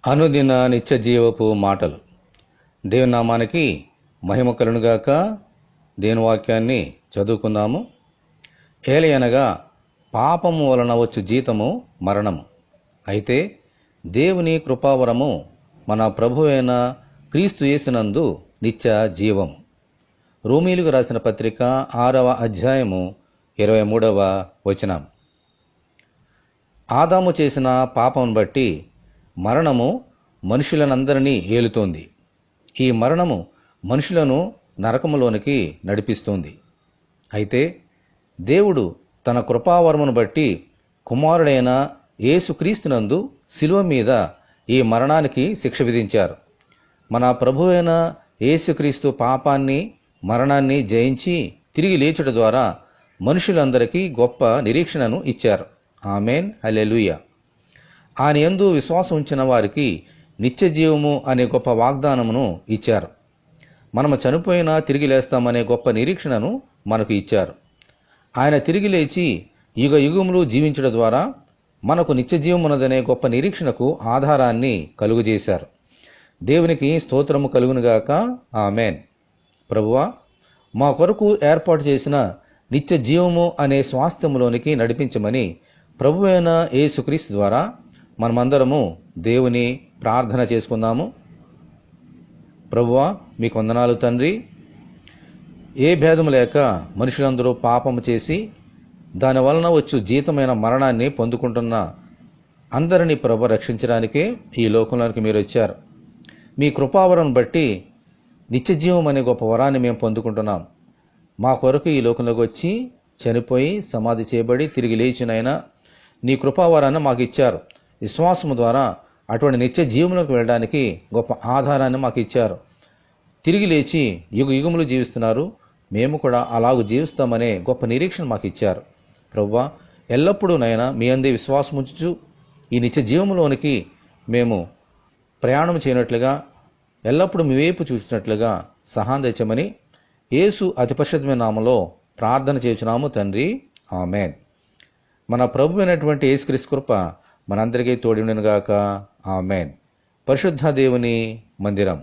అనుదిన నిత్య జీవపు మాటలు. దేవుని నామానికి మహిమ కలుగునుగాక. దేవుని వాక్యాన్ని చదువుకుందాము. ఏలయనగా పాపము వలన వచ్చు జీతము మరణము, అయితే దేవుని కృపావరము మన ప్రభువైన క్రీస్తు యేసునందు నిత్య జీవము. రోమీయులకు రాసిన పత్రిక 6వ అధ్యాయము 23వ వచనం. ఆదాము చేసిన పాపమును బట్టి మరణము మనుషులనందరినీ ఏలుతోంది. ఈ మరణము మనుషులను నరకములోనికి నడిపిస్తోంది. అయితే దేవుడు తన కృపావరమును బట్టి కుమారుడైన యేసుక్రీస్తునందు శిలువ మీద ఈ మరణానికి శిక్ష విధించారు. మన ప్రభువైన యేసుక్రీస్తు పాపాన్ని మరణాన్ని జయించి తిరిగి లేచుట ద్వారా మనుషులందరికీ గొప్ప నిరీక్షణను ఇచ్చారు. ఆమేన్, హల్లెలూయా. ఆయన యందు విశ్వాసం ఉంచిన వారికి నిత్య జీవము అనే గొప్ప వాగ్దానమును ఇచ్చారు. మనము చనిపోయినా తిరిగి లేస్తామనే గొప్ప నిరీక్షణను మనకు ఇచ్చారు. ఆయన తిరిగి లేచి యుగ యుగములు జీవించడం ద్వారా మనకు నిత్య జీవమున్నదనే గొప్ప నిరీక్షణకు ఆధారాన్ని కలుగజేశారు. దేవునికి స్తోత్రము కలుగునుగాక. ఆమేన్. ప్రభువా, మా కొరకు ఏర్పాటు చేసిన నిత్య జీవము అనే స్వాస్థ్యములోనికి నడిపించమని ప్రభువైన యేసుక్రీస్తు ద్వారా మనమందరము దేవుని ప్రార్థన చేసుకుందాము. ప్రభువా, మీకు వందనాలు తండ్రి. ఏ భేదము లేక మనుషులందరూ పాపము చేసి దాని వలన వచ్చు జీతమైన మరణాన్ని పొందుకుంటున్న అందరినీ ప్రభు రక్షించడానికే ఈ లోకంలోనికి మీరు వచ్చారు. మీ కృపావరం బట్టి నిత్య జీవం అనే గొప్ప వరాన్ని మేము పొందుకుంటున్నాం. మా కొరకు ఈ లోకంలోకి వచ్చి చనిపోయి సమాధి చేయబడి తిరిగి లేచినైనా నీ కృపావరాన్ని మాకు ఇచ్చారు. విశ్వాసము ద్వారా అటువంటి నిత్య జీవంలోకి వెళ్ళడానికి గొప్ప ఆధారాన్ని మాకు ఇచ్చారు. తిరిగి లేచి యుగ యుగములు జీవిస్తున్నారు. మేము కూడా అలాగూ జీవిస్తామనే గొప్ప నిరీక్షణ మాకు ఇచ్చారు. ప్రభువా, ఎల్లప్పుడూ నైనా మీ అందే విశ్వాసం ఉంచుచు ఈ నిత్య జీవంలోనికి మేము ప్రయాణం చేయనట్లుగా ఎల్లప్పుడూ మీ వైపు చూసినట్లుగా సహాయం తెచ్చమని యేసు అతి పరిశుద్ధమైన నామములో ప్రార్థన చేయుచున్నాము తండ్రి. ఆమేన్. మన ప్రభు అయినటువంటి యేసుక్రీస్తు కృప మనందరికీ తోడి ఉండునుగాక. ఆమేన్. పరిశుద్ధ దేవుని మందిరం.